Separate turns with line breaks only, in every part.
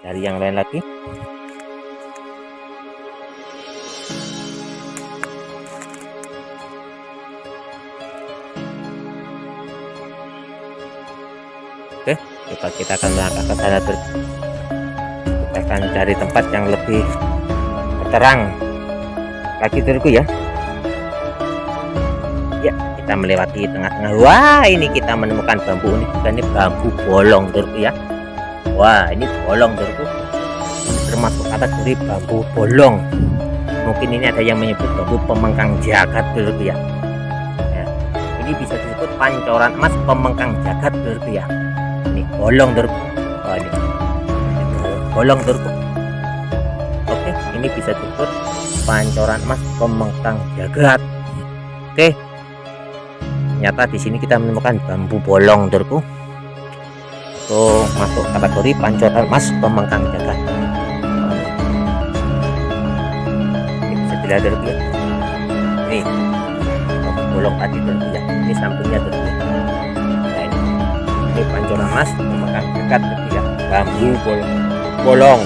cari yang lain lagi. Oke, kita akan melangkah ke sana terus. Kita akan cari tempat yang lebih terang lagi terus ya. Ya, kita melewati tengah-tengah. Wah, ini kita menemukan bambu unik. Ini bambu bolong terus ya. Wah, ini bolong terus. Termasuk kategori bambu bolong. Mungkin ini ada yang menyebut bambu pemengkang jagat terus ya. Ini bisa disebut pancoran emas pemengkang jagat terus ya. Ini bolong terus. Oh, ini bolong terus. Oke, ini bisa disebut pancoran emas pemengkang jagat. Oke, ternyata di sini kita menemukan bambu bolong terus. Itu masuk kategori pancoran emas pemengkang jagat. Ini bisa dilihat terus ya. Ini bambu bolong tadi terus ya. Ini sampingnya terus ya. Nah, ini pancoran emas pemengkang jagat terus ya. Bambu bolong.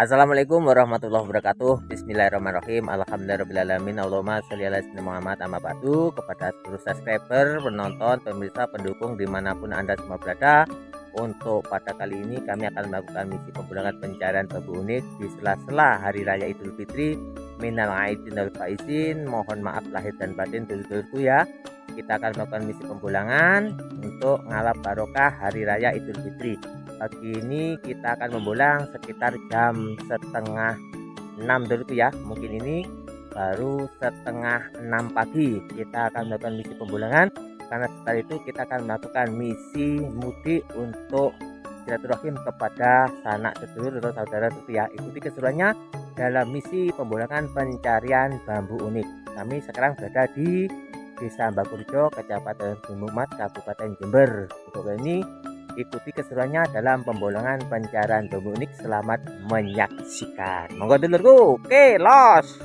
Assalamualaikum warahmatullahi wabarakatuh. Bismillahirrahmanirrahim. Alhamdulillahirrahmanirrahim. Allahumma sholli ala sayyidina Muhammad. Amma ba'du. Kepada seluruh subscriber, penonton, pemirsa, pendukung dimanapun Anda semua berada, untuk pada kali ini kami akan melakukan misi pemulangan pencarian bambu unik di sela-sela Hari Raya Idul Fitri. Minal aidin wal faizin, mohon maaf lahir dan batin dulurku ya. Kita akan melakukan misi pemulangan untuk ngalap barokah Hari Raya Idul Fitri. Pagi ini kita akan membulang sekitar jam setengah 6 dulu ya. Mungkin ini baru setengah 6 pagi kita akan melakukan misi pembulangan, karena setelah itu kita akan melakukan misi mudik untuk silaturahim kepada sanak sedulur atau saudara itu ya. Ikuti keseruannya dalam misi pembulangan pencarian bambu unik. Kami sekarang berada di Desa Mbakurjo, Kecamatan Gunungmat, Kabupaten Jember. Untuk ini ikuti keseruannya dalam pembulangan pencarian bambu unik. Selamat menyaksikan. Monggo dulurku. Oke, los.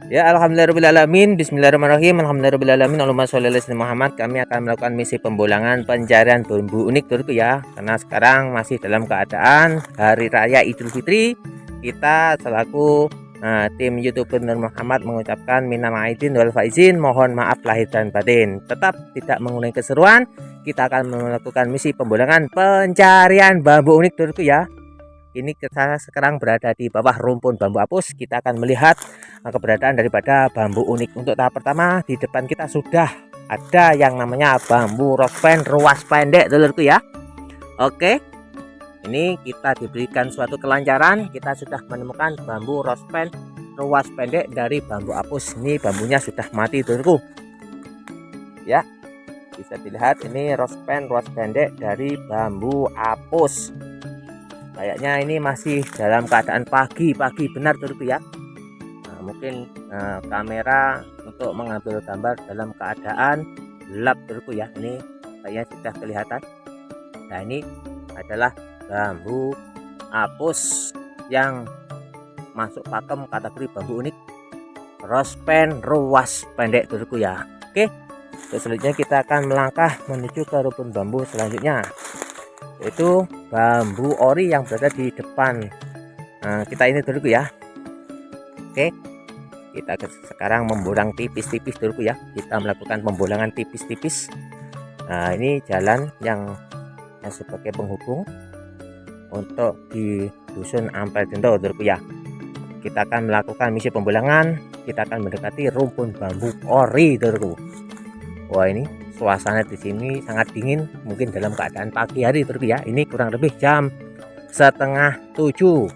Ya, alhamdulillahirrahmanirrahim. Bismillahirrahmanirrahim. Alhamdulillahirrahmanirrahim. Allahumma sholli ala sayyidina Muhammad. Kami akan melakukan misi pembulangan pencarian bambu unik dulurku ya. Karena sekarang masih dalam keadaan Hari Raya Idul Fitri. Kita selaku tim YouTuber Nur Muhammad mengucapkan minal aidin wal faizin, mohon maaf lahir dan batin. Tetap tidak mengulangi keseruan, kita akan melakukan misi pembulangan pencarian bambu unik dulu ya. Ini kita sekarang berada di bawah rumpun bambu apus. Kita akan melihat keberadaan daripada bambu unik. Untuk tahap pertama, di depan kita sudah ada yang namanya bambu rospen ruas pendek dulu ya. Oke, ini kita diberikan suatu kelancaran. Kita sudah menemukan bambu rospen ruas pendek dari bambu apus. Ini bambunya sudah mati dulu ya. Bisa dilihat ini rospen ruas pendek dari bambu apus. Kayaknya ini masih dalam keadaan pagi benar dulu ya. Nah, mungkin kamera untuk mengambil gambar dalam keadaan gelap dulu ya. Ini kayaknya sudah kelihatan. Nah, ini adalah bambu apus yang masuk pakem kategori bambu unik rospen ruas pendek dulu ya. Oke, selanjutnya kita akan melangkah menuju ke rumpun bambu selanjutnya, yaitu bambu ori yang berada di depan kita ini dulu ya. Oke, kita sekarang membulang tipis-tipis dulu ya. Kita melakukan pembulangan tipis-tipis. Nah, ini jalan yang sebagai penghubung untuk di dusun Ampel Dento dulu ya. Kita akan melakukan misi pembulangan. Kita akan mendekati rumpun bambu ori dulu. Wah, ini suasana di sini sangat dingin, mungkin dalam keadaan pagi hari dulu ya. Ini kurang lebih jam setengah 7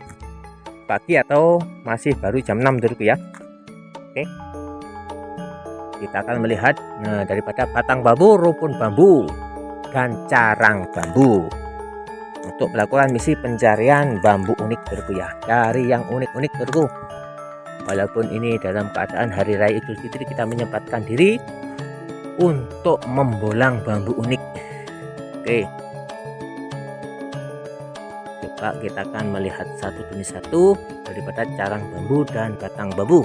pagi atau masih baru jam 6 dulu ya. Oke, kita akan melihat daripada batang bambu, rumpun bambu, dan carang bambu untuk melakukan misi pencarian bambu unik dulu ya. Dari yang unik-unik dulu. Walaupun ini dalam keadaan Hari Raya Idul Fitri, kita menyempatkan diri untuk membolang bambu unik. Oke, Pak, kita akan melihat satu demi satu daripada carang bambu dan batang bambu.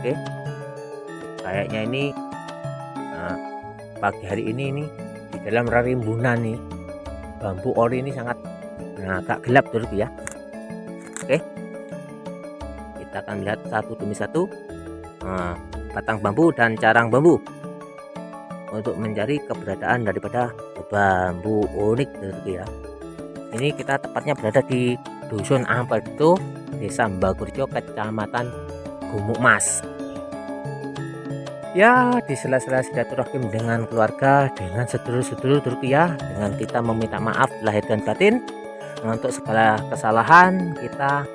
Oke, kayaknya ini pagi hari ini di dalam rimbunan nih bambu ori ini sangat agak gelap dulu ya. Oke, kita akan lihat satu demi satu batang bambu dan carang bambu untuk mencari keberadaan daripada bambu unik gitu ya. Ini kita tepatnya berada di Dusun Ampeldo, Desa Mbakurjo, Kecamatan Gumukmas. Ya, di sela-sela silaturahim dengan keluarga, dengan sedulur-sedulur ya, dengan kita meminta maaf lahir dan batin untuk segala kesalahan. Kita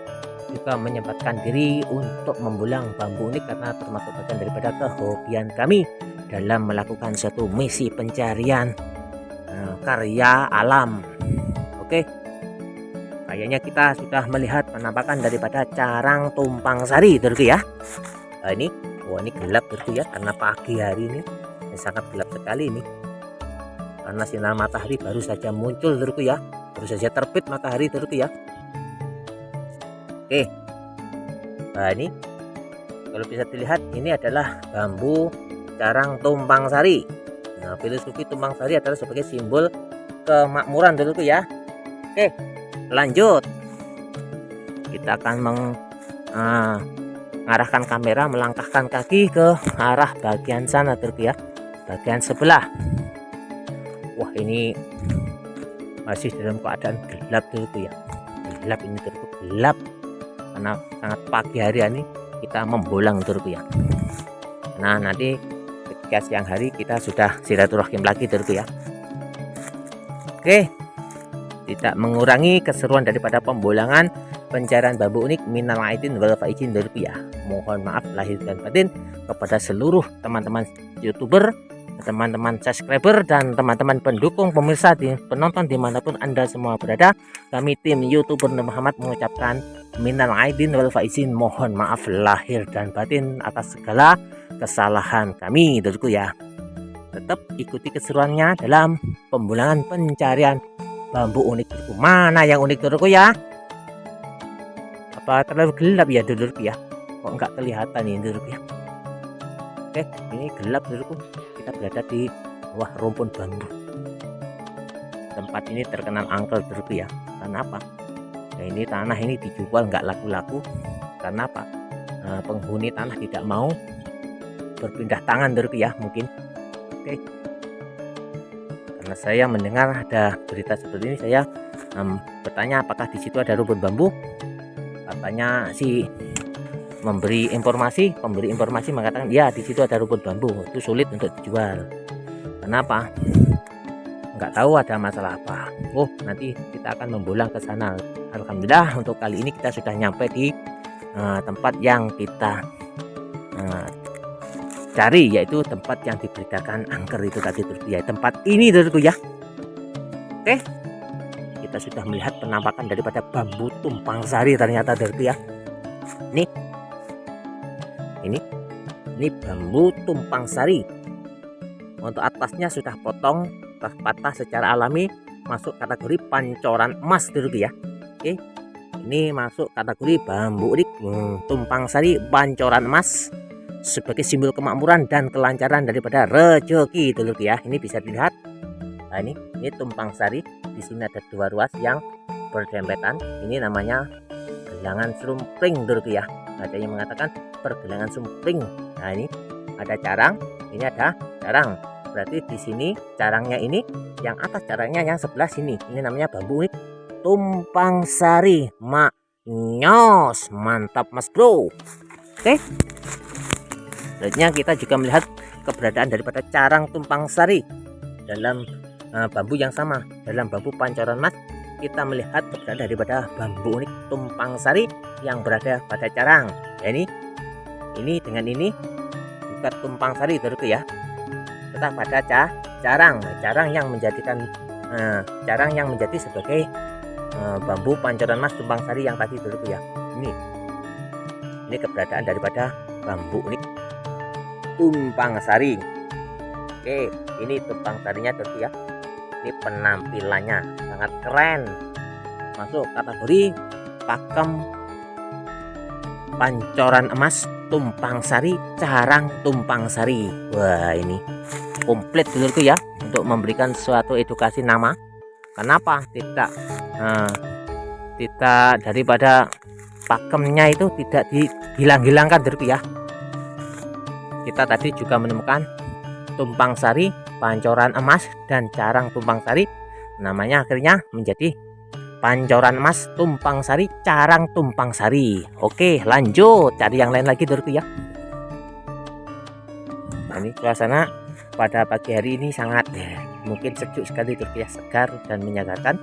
juga menyempatkan diri untuk membulang bambu unik karena termasuk bagian daripada kehobian kami dalam melakukan suatu misi pencarian karya alam. Oke, kayaknya kita sudah melihat penampakan daripada carang tumpang sari ya. Ini gelap ya, karena pagi hari ini sangat gelap sekali ini karena sinar matahari baru saja muncul ya, baru saja terbit matahari ya. Oke, nah ini kalau bisa dilihat ini adalah bambu carang tumpang sari. Nah, filosofi tumpang sari adalah sebagai simbol kemakmuran ya. Oke, lanjut. Kita akan mengarahkan kamera, melangkahkan kaki ke arah bagian sana ya, bagian sebelah. Wah, ini masih dalam keadaan gelap ya. Gelap ini gelap karena sangat pagi hari ini kita membolang ya. Nah, nanti ketika siang hari kita sudah silaturahim lagi ya. Oke, tidak mengurangi keseruan daripada pembolangan pencarian bambu unik. Minal aidin wal faizin ya. Mohon maaf lahir dan batin kepada seluruh teman-teman YouTuber, teman-teman subscriber, dan teman-teman pendukung, pemirsa, penonton dimanapun Anda semua berada. Kami tim YouTuber Nur Muhammad mengucapkan minal aidin wal faizin, mohon maaf lahir dan batin atas segala kesalahan kami ya. Tetap ikuti keseruannya dalam pembulangan pencarian bambu unik. Mana yang unik ya? Apa terlalu gelap ya ya? Kok nggak kelihatan ini ya? Oke, ini gelap kita berada di bawah rumpun bambu. Tempat ini terkenal angker ya. Karena apa? Nah, ini tanah ini dijual nggak laku-laku. Karena apa? Penghuni tanah tidak mau berpindah tangan ya, mungkin. Oke. Karena saya mendengar ada berita seperti ini, saya bertanya apakah di situ ada rumpun bambu. Katanya si pemberi informasi mengatakan ya di situ ada rumpun bambu, itu sulit untuk dijual. Kenapa? Nggak tahu ada masalah apa. Oh, nanti kita akan membolang ke sana. Alhamdulillah untuk kali ini kita sudah nyampe di tempat yang kita cari, yaitu tempat yang diberitakan angker itu tadi ya. Tempat ini ya. Oke, kita sudah melihat penampakan daripada bambu tumpang sari ternyata ya. Ini bambu tumpang sari. Untuk atasnya sudah potong patah secara alami, masuk kategori pancoran emas ya. Oke, ini masuk kategori bambu unik tumpang sari pancoran emas sebagai simbol kemakmuran dan kelancaran daripada rezeki ya. Ini bisa dilihat. Nah, ini tumpang sari. Di sini ada dua ruas yang berdempetan. Ini namanya gelangan sumpring ya. Ada yang mengatakan pergelangan sumpring. Nah, ini ada carang, ini ada carang. Berarti di sini carangnya ini, yang atas carangnya yang sebelah sini. Ini namanya bambu unik tumpang sari. Nyos, mantap Mas Bro. Oke. Selanjutnya kita juga melihat keberadaan daripada carang tumpang sari dalam bambu yang sama, dalam bambu pancoran emas. Kita melihat keberadaan daripada bambu unik tumpang sari yang berada pada carang. Ya, ini dengan ini juga tumpang sari ya. Tetap pada carang. Carang yang menjadikan carang yang menjadi sebagai bambu pancoran emas tumpang sari yang tadi ya. Ini keberadaan daripada bambu unik tumpang sari. Oke, ini tumpang sarinya ya. Ini penampilannya sangat keren, masuk kategori pakem pancoran emas tumpang sari, carang tumpang sari. Wah, ini komplit dulurku ya, untuk memberikan suatu edukasi nama. Kenapa tidak daripada pakemnya itu tidak dihilang-hilangkan dulurku ya. Kita tadi juga menemukan tumpang sari, pancoran emas, dan carang tumpang sari. Namanya akhirnya menjadi pancoran emas tumpang sari, carang tumpang sari. Oke, lanjut cari yang lain lagi dulurku ya. Nah, ini suasana pada pagi hari ini sangat mungkin sejuk sekali dulurku ya, segar dan menyegarkan.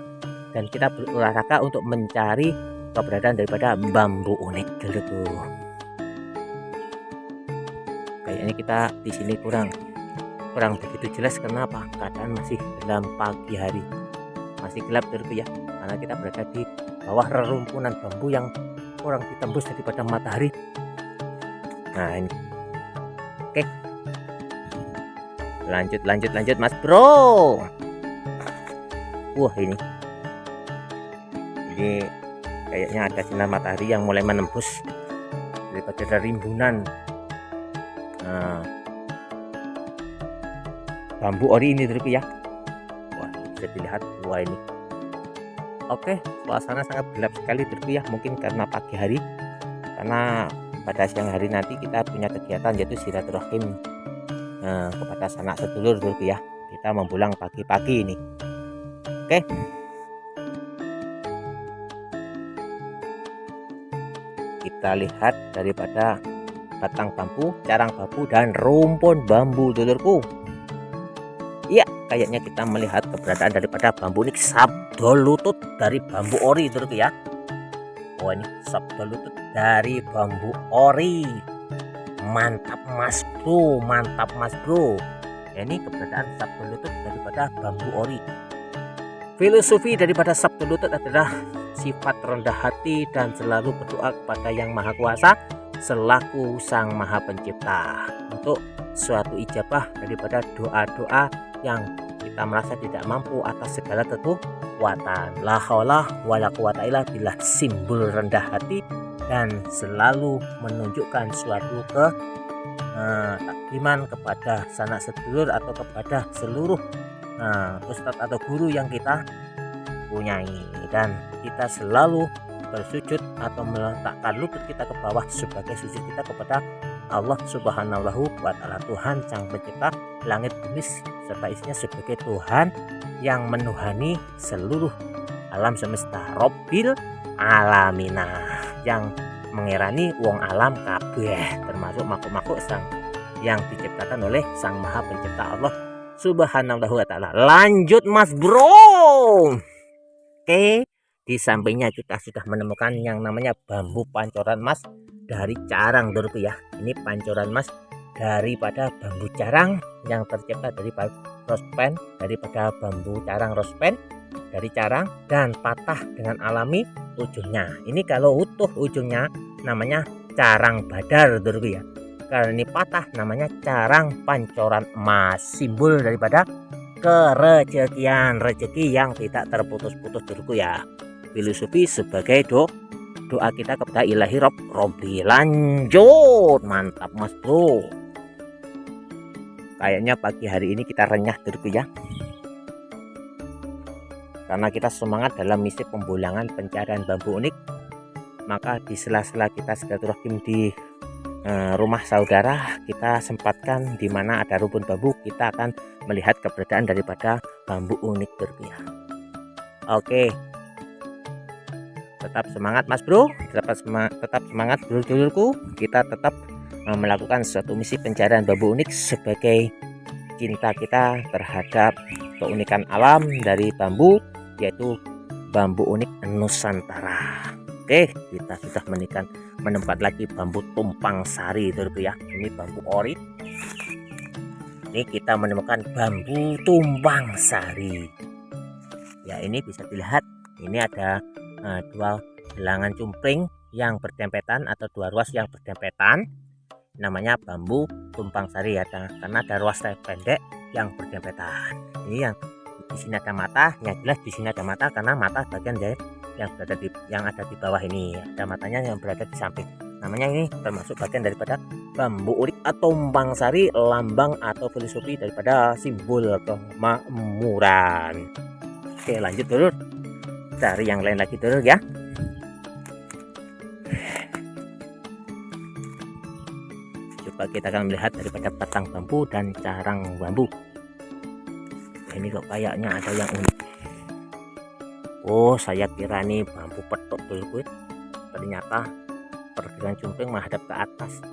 Dan kita berolahraga untuk mencari keberadaan daripada bambu unik dulurku. Kayaknya kita di sini kurang begitu jelas. Kenapa? Keadaan masih dalam pagi hari, masih gelap dulurku ya, karena kita berada di bawah rerumpunan bambu yang kurang ditembus daripada matahari. Nah, ini oke, lanjut Mas Bro. Wah, ini kayaknya ada sinar matahari yang mulai menembus daripada rimbunan bambu ori ini dulu ya. Wah, bisa dilihat. Wah, ini oke, suasana sangat gelap sekali dulu ya, mungkin karena pagi hari, karena pada siang hari nanti kita punya kegiatan yaitu silaturahim kepada sanak sedulur dulu ya. Kita mempulang pagi-pagi ini. Oke, kita lihat daripada batang bambu, carang bambu, dan rumpun bambu dulurku. Iya, kayaknya kita melihat keberadaan daripada bambu unik sabdo lutut dari bambu ori dulurku ya. Wah, ini sabdo lutut dari bambu ori. Mantap Mas Bro, mantap Mas Bro. Ini keberadaan sabdo lutut daripada bambu ori. Filosofi daripada sabdo lutut adalah sifat rendah hati dan selalu berdoa kepada Yang Maha Kuasa selaku Sang Maha Pencipta untuk suatu ijabah daripada doa-doa yang kita merasa tidak mampu atas segala kekuatan. La haula wala quwata illa billah, simbol rendah hati dan selalu menunjukkan suatu takdiman kepada sanak sedulur atau kepada seluruh ustadz atau guru yang kita punyai, dan kita selalu bersujud atau meletakkan lutut kita ke bawah sebagai sujud kita kepada Allah Subhanahu wa Ta'ala, Tuhan Sang Pencipta langit bumi serta isinya, sebagai Tuhan yang menuhani seluruh alam semesta, Robbil Alamina, yang mengirani wong alam kabeh, termasuk makhluk-makhluk yang diciptakan oleh Sang Maha Pencipta Allah Subhanahu wa Ta'ala. Lanjut Mas Bro. Oke, di sampingnya kita sudah menemukan yang namanya bambu pancoran emas dari carang dulurku ya. Ini pancoran emas daripada bambu carang yang tercipta dari rospen, daripada bambu carang rospen dari carang, dan patah dengan alami ujungnya. Ini kalau utuh ujungnya namanya carang badar dulurku ya. Kalau ini patah namanya carang pancoran emas, simbol daripada kerejekian, rezeki yang tidak terputus-putus dulurku ya. Filosofi sebagai doa kita kepada ilahi Robbi. Lanjut, mantap Mas Bro. Kayaknya pagi hari ini kita renyah dulurku ya, karena kita semangat dalam misi pembulangan pencarian bambu unik. Maka di sela-sela kita silaturahim di rumah saudara, kita sempatkan di mana ada rumpun bambu, kita akan melihat keberadaan daripada bambu unik dulurku ya. Oke, tetap semangat Mas Bro, tetap semangat dulur-dulurku. Kita tetap melakukan suatu misi pencarian bambu unik sebagai cinta kita terhadap keunikan alam dari bambu, yaitu bambu unik Nusantara. Oke, kita sudah menemukan lagi bambu tumpang sari dulurku ya. Ini bambu ori. Ini kita menemukan bambu tumpang sari. Ya, ini bisa dilihat. Ini ada dua bilangan cumpring yang berdempetan atau dua ruas yang berdempetan, namanya bambu tumpang sari ya, karena ada ruas pendek yang berdempetan. Ini di sini ada mata, yang jelas di sini ada mata karena mata bagian dari yang ada di bawah ini, ada matanya yang berada di samping. Namanya ini termasuk bagian daripada bambu unik atau tumpang sari, lambang atau filosofi daripada simbol kemakmuran. Oke, lanjut dulu, cari yang lain lagi dulu ya. Coba kita akan melihat daripada batang bambu dan carang bambu. Ini kok kayaknya ada yang unik. Oh, saya kira ini bambu petok dulu, ternyata pergelangan jumping menghadap ke atas.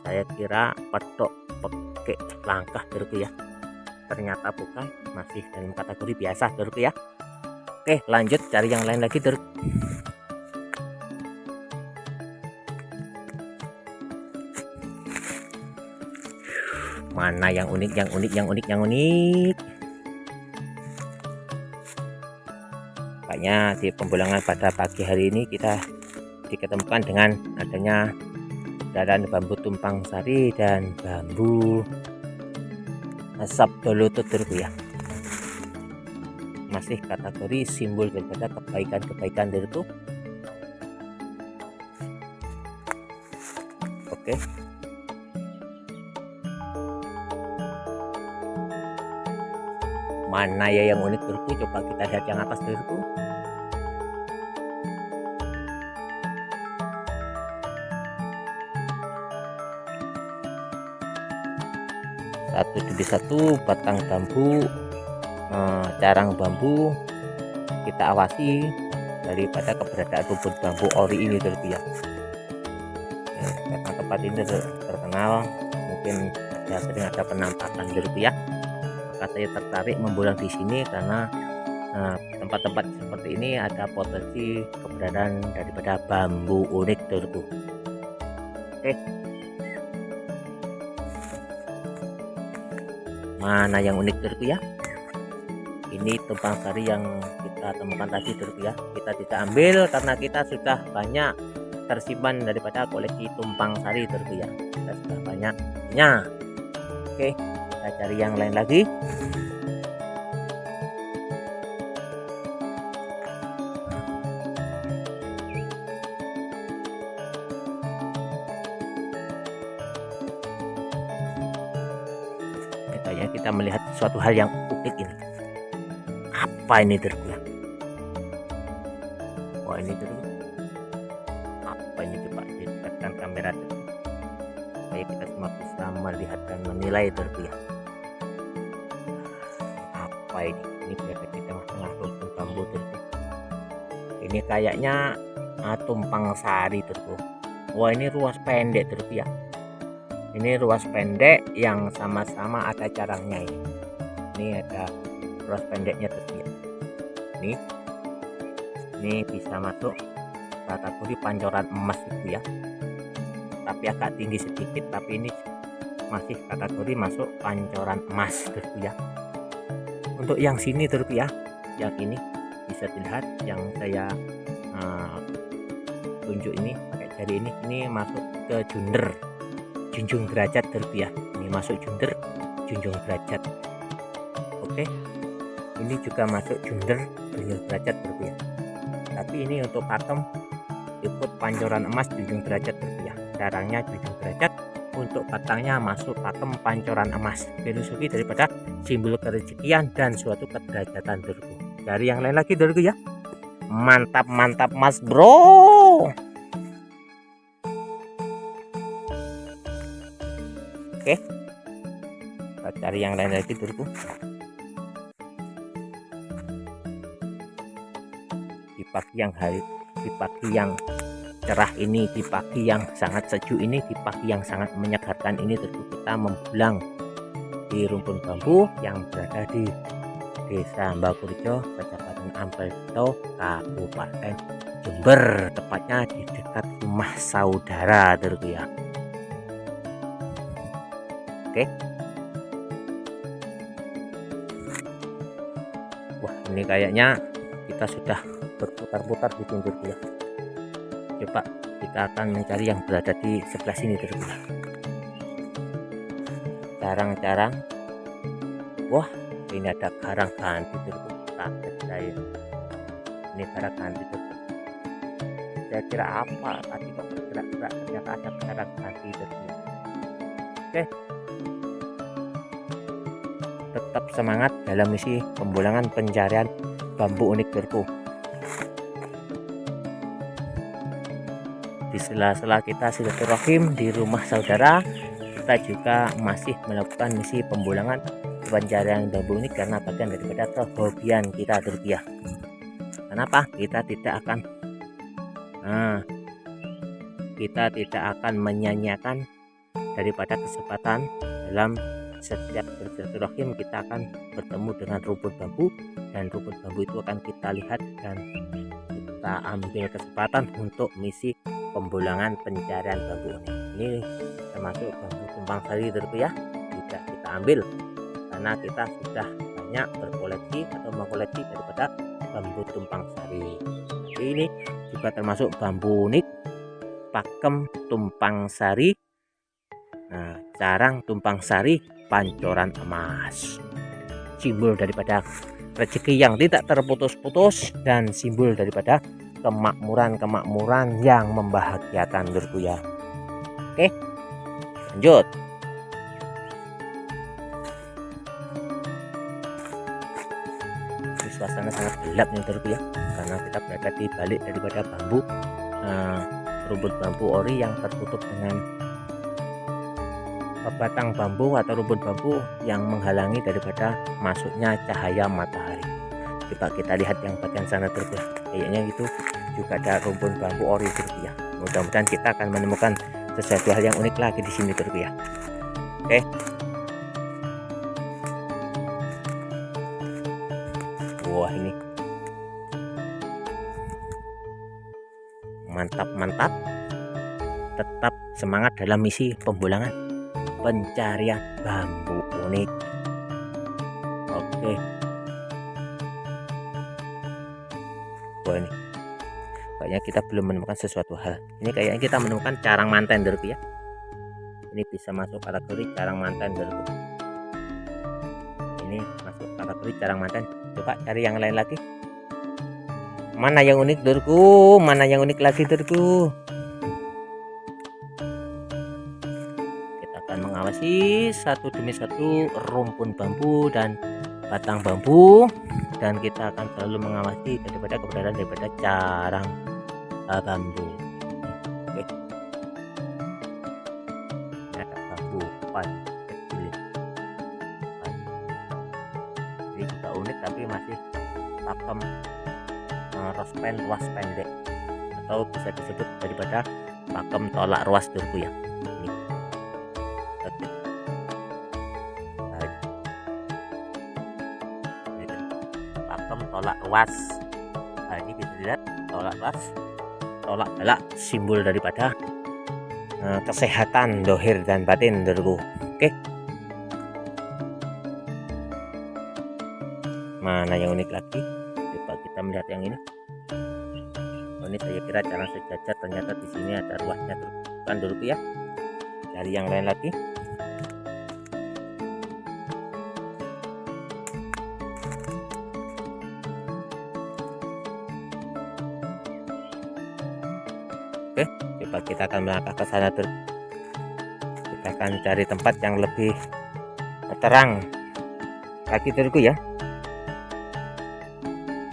Saya kira petok pakai langkah dulu ya, ternyata bukan, masih dalam kategori biasa dulu ya. Oke, lanjut cari yang lain lagi dulu. Mana yang unik, yang unik, yang unik, yang unik. Kayaknya di pembulangan pada pagi hari ini kita diketemukan dengan adanya keberadaan bambu tumpang sari dan bambu sabdolutut ya. Masih kategori simbol daripada kebaikan-kebaikan itu. Oke. Mana ya yang unik dulu, coba kita lihat yang atas dulu. Satu demi satu batang bambu, carang bambu kita awasi daripada keberadaan rumput bambu ori ini dulu ya. Karena tempat ini terkenal, mungkin sering ada penampakan dulu ya. Maka saya tertarik membulang di sini karena tempat-tempat seperti ini ada potensi keberadaan daripada bambu unik dulu. Oke. Mana yang unik dulu ya? Ini tumpang sari yang kita temukan tadi dulu ya. Kita tidak ambil karena kita sudah banyak tersimpan daripada koleksi tumpang sari dulu ya. Kita sudah banyaknya. Oke, kita cari yang lain lagi. Kayaknya kita melihat suatu hal yang unik ini. Apa ini dulu ya? Wah, ini dulu. Apa ini, coba dekatkan kamera dulu, supaya kita semua bisa melihat dan menilai dulu ya. Apa ini? Ini berada di tengah-tengah rumpun bambu dulu. Ini kayaknya tumpang sari dulu. Wah, ini ruas pendek dulu ya. Ini ruas pendek yang sama-sama ada carangnya ini. Ini ada ruas pendeknya tuh ya. Ini bisa masuk kategori pancoran emas itu ya. Tapi agak tinggi sedikit, tapi ini masih kategori masuk pancoran emas tuh ya. Untuk yang sini tuh ya, yang ini bisa dilihat, yang saya tunjuk ini pakai jari ini masuk ke junder, junjung derajat ya. Ini masuk junder, junjung derajat. Oke, ini juga masuk junder, junjung derajat ya. Tapi ini untuk pakem ikut pancoran emas junjung derajat ya. Carangnya junjung derajat, untuk batangnya masuk pakem pancoran emas. Filosofi daripada simbol kerezekian dan suatu kederajatan dulu. Dari yang lain lagi dulu ya. Mantap mantap mas bro. Oke, kita cari yang lain lagi dulu. Di pagi yang cerah ini, di pagi yang sangat sejuk ini, di pagi yang sangat menyegarkan ini, tentu kita membulang di rumpun bambu yang berada di Desa Mbakurjo, Kecamatan Ampelto, Kabupaten Jember, tepatnya di dekat rumah saudara dulu ya. Oke. Wah, ini kayaknya kita sudah berputar-putar di sini dulu ya. Coba kita akan mencari yang berada di sebelah sini dulu ya. Carang-carang. Wah, Ini ada karang ganti turku, kaget saya. Ini karang ganti turku. Saya kira apa tadi kok bergerak-gerak, ternyata ada karang ganti turku. Oke, tetap semangat dalam misi pembulangan pencarian bambu unik turku. Di sela-sela kita silaturahim di rumah saudara, kita juga masih melakukan misi pembulangan pencarian bambu unik karena bagian daripada kehobian kita rupiah. Kenapa kita tidak akan menyanyiakan daripada kesempatan dalam setiap silaturahim. Kita akan bertemu dengan rumput bambu, dan rumput bambu itu akan kita lihat dan kita ambil kesempatan untuk misi pembulangan pencarian bambu unik. Ini termasuk bambu tumpang sari ya, tidak kita ambil karena kita sudah banyak berkoleksi atau mengkoleksi daripada bambu tumpang sari. Ini juga termasuk bambu unik pakem tumpang sari, carang tumpang sari, pancoran emas, simbol daripada rezeki yang tidak terputus-putus dan simbol daripada kemakmuran yang membahagiakan lurku ya. Oke, lanjut. Suasana sangat gelap nih lurku ya, karena kita berada di balik daripada bambu, rumput bambu ori yang tertutup dengan batang bambu atau rumput bambu yang menghalangi daripada masuknya cahaya matahari. Coba kita lihat yang bagian sana lurku ya, kayaknya itu juga ada rumput bambu ori lurku ya. Mudah-mudahan kita akan menemukan sesuatu hal yang unik lagi di sini lurku ya. Oke. Wah, ini mantap. Tetap semangat dalam misi pembulangan pencarian bambu unik. Oke. Wah, ini kayaknya kita belum menemukan sesuatu hal. Ini kayaknya kita menemukan carang manten lurku ya. Ini bisa masuk kategori carang manten lurku. Ini masuk kategori carang manten. Coba cari yang lain lagi. Mana yang unik lurku? Mana yang unik lagi lurku? Kita akan mengawasi satu demi satu rumpun bambu dan batang bambu, dan kita akan selalu mengawasi daripada keberadaan daripada carang bambu. Oke. Ini ada bambu kecil. Ini juga unik tapi masih pakem rospen ruas pendek, atau bisa disebut daripada pakem tolak ruas lurku ya. Ini. Oke. Pakem tolak ruas. Nah, ini bisa dilihat tolak ruas. Tolak adalah simbol daripada kesehatan dohir dan batin lurku. Oke. Mana yang unik lagi? Coba kita melihat yang ini. Oh, ini saya kira carang sejajar, ternyata di sini ada ruasnya kan dulu ya. Cari yang lain lagi. Oke, coba kita akan melangkah ke sana terus. Kita akan cari tempat yang lebih terang lagi terku ya.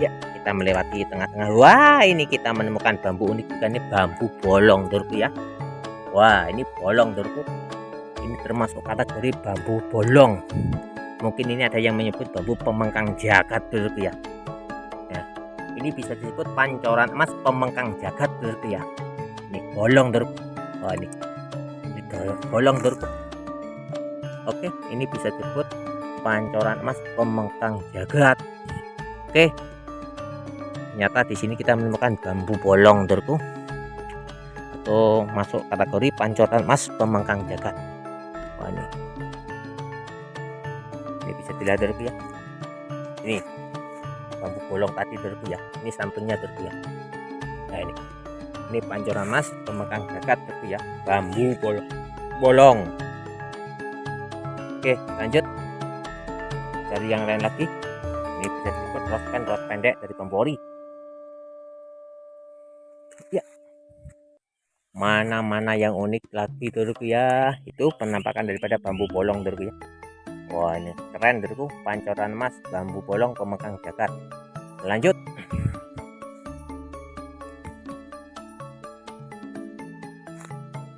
Ya, kita melewati tengah-tengah. Wah, ini kita menemukan bambu unik juga, ini bambu bolong lurku ya. Wah, ini bolong lurku. Ini termasuk kategori bambu bolong. Mungkin ini ada yang menyebut bambu pemengkang jagat lurku ya. Ya, ini bisa disebut pancoran emas pemengkang jagat lurku ya. Ini bolong lurku. Wah, ini bolong lurku. Oke, ini bisa disebut pancoran emas pemengkang jagat. Oke. Ternyata di sini kita menemukan bambu bolong lurku, atau masuk kategori pancoran emas pemengkang jagat. Wah, ini bisa dilihat lurku ya. Ini bambu bolong tadi lurku ya. Ini santunnya lurku ya. Nah, ini pancoran emas pemengkang jagat lurku ya. Bambu bolong. Oke, lanjut. cari yang lain lagi. Ini bisa disebut rod pendek dari pembori. Ya, mana-mana yang unik lagi dulu ya, itu penampakan daripada bambu bolong dulu ya. Wah, ini keren dulu, pancoran emas bambu bolong pemegang jagat. Lanjut.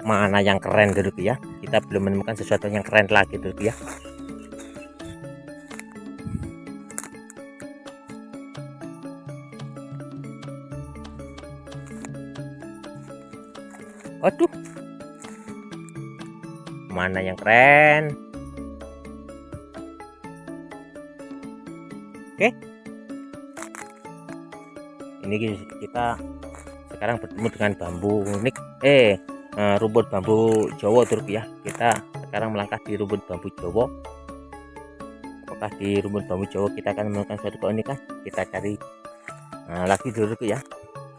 Mana yang keren dulu ya, kita belum menemukan sesuatu yang keren lagi dulu ya. Waduh, mana yang keren? Oke, ini kita sekarang bertemu dengan bambu unik, rumput bambu Jawa turut ya. Kita sekarang melangkah di rumput bambu Jawa. Apakah di rumput bambu Jawa kita akan menemukan suatu keunikan? Kita cari lagi dulu ya,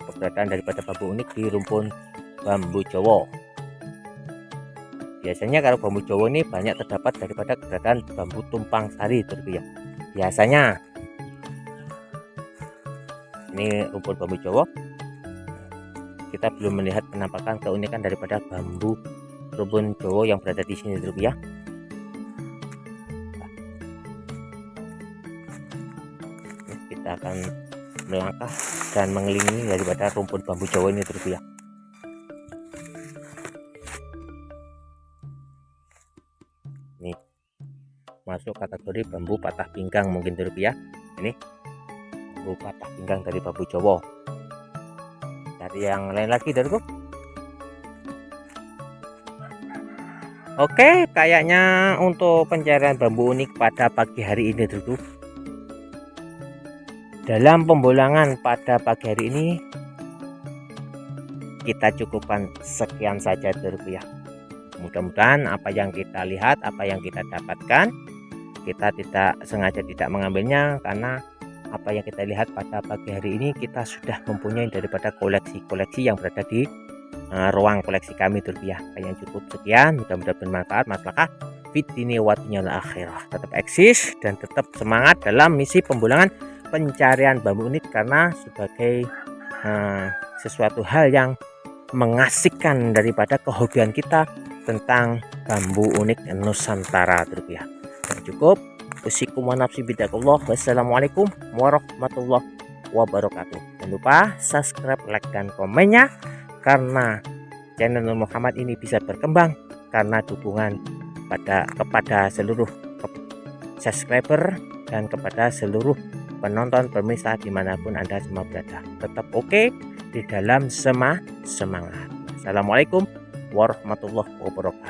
keberadaan daripada bambu unik di rumput bambu Jawa. Biasanya kalau bambu Jawa ini banyak terdapat daripada keberadaan bambu tumpang sari turut ya. Biasanya ini rumput bambu Jawa. Kita belum melihat penampakan keunikan daripada bambu rumput Jawa yang berada di sini dulu ya. Kita akan melangkah dan mengelilingi daripada rumput bambu Jawa ini dulu ya. Ini masuk kategori bambu patah pinggang mungkin dulu ya. Ini bambu patah pinggang dari bambu Jawa. Cari yang lain lagi dulu. Oke, kayaknya untuk pencarian bambu unik pada pagi hari ini dulu. Dalam pembolangan pada pagi hari ini kita cukupkan sekian saja dulu ya. Mudah-mudahan apa yang kita lihat, apa yang kita dapatkan, kita tidak sengaja tidak mengambilnya, karena apa yang kita lihat pada pagi hari ini kita sudah mempunyai daripada koleksi-koleksi yang berada di ruang koleksi kami dulu ya. Kayaknya cukup sekian, mudah-mudahan bermanfaat. Maslahah fit ini watunya akhirah. Tetap eksis dan tetap semangat dalam misi pembolangan pencarian bambu unik, karena sebagai sesuatu hal yang mengasihkan daripada kehobian kita tentang bambu unik Nusantara dulu ya. Dan cukup, usikum wa nafsi bidakullah. Wassalamualaikum warahmatullahi wabarakatuh. Jangan lupa subscribe, like, dan komennya, karena channel Nur Muhammad ini bisa berkembang karena dukungan kepada seluruh subscriber dan kepada seluruh penonton pemirsa dimanapun Anda semua berada. Tetap oke di dalam semangat. Assalamualaikum warahmatullahi wabarakatuh.